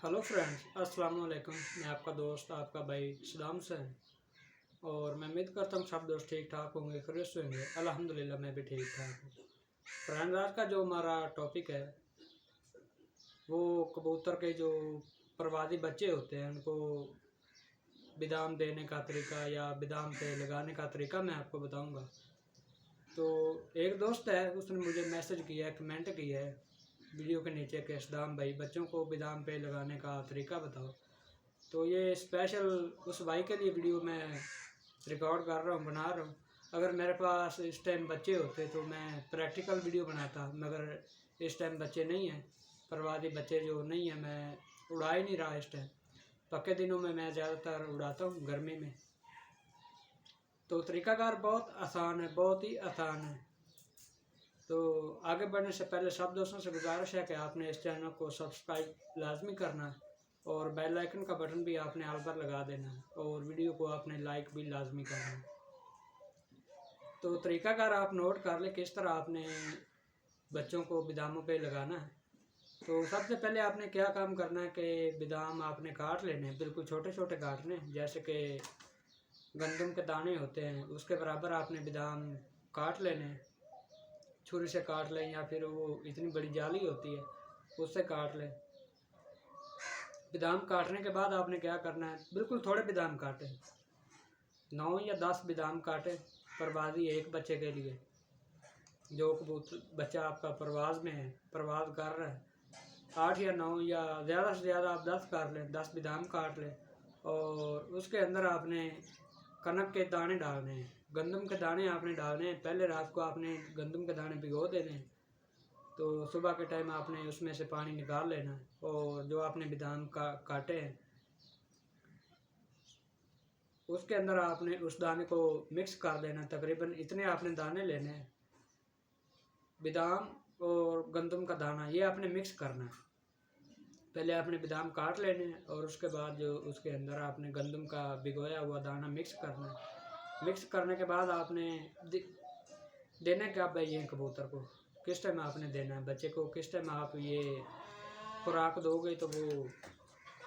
Hello friends, अस्सलाम वालेकुम। मैं आपका दोस्त आपका भाई सदाम से हैं और मैं उम्मीद करता हूँ सब दोस्त ठीक ठाक होंगे, खैरियत से होंगे। अल्हम्दुलिल्लाह मैं भी ठीक ठाक हूँ। फ्रेंड्स, आज का जो हमारा टॉपिक है वो कबूतर के जो प्रवासी बच्चे होते हैं उनको बिदाम देने का तरीका या बिदाम पे लगाने का तरीका मैं आपको बताऊँगा। तो एक दोस्त है, उसने मुझे मैसेज किया है, कमेंट किया है वीडियो के नीचे कि सदाम भाई बच्चों को बिदाम पे लगाने का तरीका बताओ। तो ये स्पेशल उस भाई के लिए वीडियो मैं रिकॉर्ड कर रहा हूँ, बना रहा हूँ। अगर मेरे पास इस टाइम बच्चे होते तो मैं प्रैक्टिकल वीडियो बनाता, मगर इस टाइम बच्चे नहीं हैं, प्रवासी बच्चे जो नहीं हैं, मैं उड़ा ही नहीं रहा इस टाइम। पक्के दिनों में मैं ज़्यादातर उड़ाता हूँ, गर्मी में। तो तरीकाकार बहुत आसान है, बहुत ही आसान है। तो आगे बढ़ने से पहले सब दोस्तों से गुजारिश है कि आपने इस चैनल को सब्सक्राइब लाजमी करना है और बेल आइकन का बटन भी आपने ऑल पर लगा देना है और वीडियो को आपने लाइक भी लाजमी करना है। तो तरीकाकार आप नोट कर ले किस तरह आपने बच्चों को बिदामों पे लगाना है। तो सबसे पहले आपने क्या काम करना है कि बिदाम आपने काट लेने हैं, बिल्कुल छोटे छोटे काटने, जैसे कि गंदम के दाने होते हैं उसके बराबर आपने बिदाम काट लेने हैं। छुरी से काट लें या फिर वो इतनी बड़ी जाली होती है उससे काट लें। बिदाम काटने के बाद आपने क्या करना है, बिल्कुल थोड़े बिदाम काटें, 9 या 10 बिदाम काटें प्रवासी एक बच्चे के लिए। जो कबूतर बच्चा आपका प्रवास में है, प्रवास कर रहा है, 8 या 9 या ज़्यादा से ज़्यादा आप 10 काट लें, 10 बिदाम काट लें। और उसके अंदर आपने कनक के दाने डालने हैं, गंदम के दाने आपने डालने हैं। पहले रात को आपने गंदम के दाने भिगो देने हैं, तो सुबह के टाइम आपने उसमें से पानी निकाल लेना है और जो आपने बिदाम काटे हैं उसके अंदर आपने उस दाने को मिक्स कर देना। तकरीबन इतने आपने दाने लेने हैं, बिदाम और गंदम का दाना ये आपने मिक्स करना है। पहले आपने बिदाम काट लेने हैं और उसके बाद जो उसके अंदर आपने गंदम का भिगोया हुआ दाना मिक्स करना है। मिक्स करने के बाद आपने देना क्या भाई, ये कबूतर को किस टाइम आपने देना है, बच्चे को किस टाइम आप ये खुराक दोगे तो वो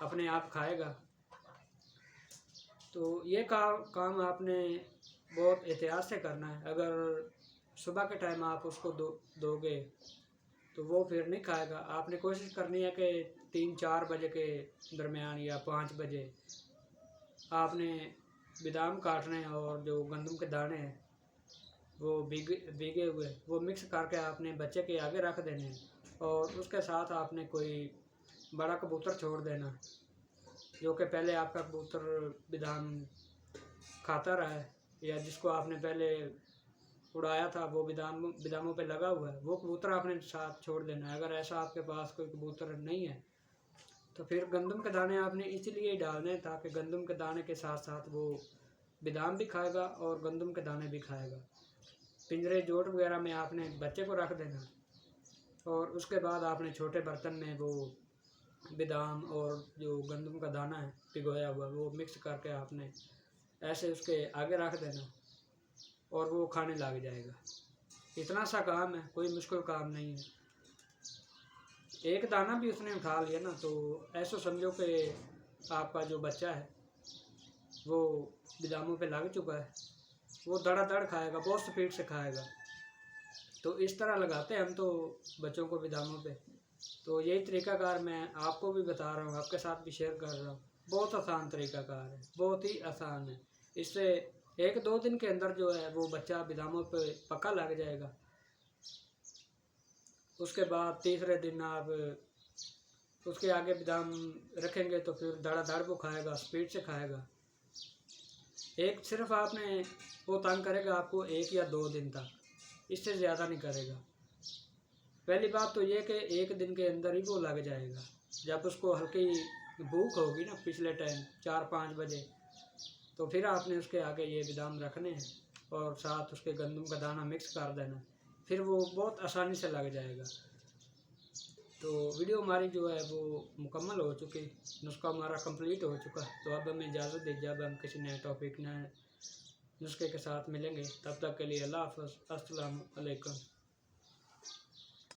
अपने आप खाएगा। तो ये काम आपने बहुत एहतियात से करना है। अगर सुबह के टाइम आप उसको दोगे तो वो फिर नहीं खाएगा। आपने कोशिश करनी है कि 3-4 बजे के दरमियान या 5 बजे आपने बिदाम काटने हैं और जो गंदम के दाने हैं वो भीगे हुए वो मिक्स करके आपने बच्चे के आगे रख देने हैं। और उसके साथ आपने कोई बड़ा कबूतर छोड़ देना जो कि पहले आपका कबूतर बिदाम खाता रहा है या जिसको आपने पहले उड़ाया था वो बिदामों पे लगा हुआ है, वो कबूतर आपने साथ छोड़ देना है। अगर ऐसा आपके पास कोई कबूतर नहीं है तो फिर गंदम के दाने आपने इसलिए ही डालने हैं ताकि गंदम के दाने के साथ साथ वो बिदाम भी खाएगा और गंदम के दाने भी खाएगा। पिंजरे जोट वगैरह में आपने बच्चे को रख देना और उसके बाद आपने छोटे बर्तन में वो बिदाम और जो गंदम का दाना है भिगोया हुआ वो मिक्स करके आपने ऐसे उसके आगे रख देना और वो खाने लग जाएगा। इतना सा काम है, कोई मुश्किल काम नहीं है। एक दाना भी उसने उठा लिया ना तो ऐसा समझो कि आपका जो बच्चा है वो बिदामों पे लग चुका है, वो धड़ाधड़ खाएगा, बहुत स्पीड से खाएगा। तो इस तरह लगाते हैं हम तो बच्चों को बिदामों पे। तो यही तरीकाकार मैं आपको भी बता रहा हूँ, आपके साथ भी शेयर कर रहा हूँ। बहुत आसान तरीकाकार है, बहुत ही आसान है। इससे 1-2 दिन के अंदर जो है वो बच्चा बिदामों पे पक्का लग जाएगा। उसके बाद तीसरे दिन आप उसके आगे बिदाम रखेंगे तो फिर धड़ाधड़ वो खाएगा, स्पीड से खाएगा। एक सिर्फ आपने वो तंग करेगा आपको 1 या 2 दिन तक, इससे ज़्यादा नहीं करेगा। पहली बात तो ये कि 1 दिन के अंदर ही वो लग जाएगा। जब उसको हल्की भूख होगी ना पिछले टाइम 4-5 बजे, तो फिर आपने उसके आगे ये बिदाम रखने हैं और साथ उसके गंदम का दाना मिक्स कर देना, फिर वो बहुत आसानी से लग जाएगा। तो वीडियो हमारी जो है वो मुकम्मल हो चुकी, नुस्खा हमारा कंप्लीट हो चुका। तो अब हमें इजाज़त दीजिए, अब हम किसी नए टॉपिक नए नुस्खे के साथ मिलेंगे। तब तक के लिए अल्लाह हाफ़िज़, अस्सलामु अलैकुम।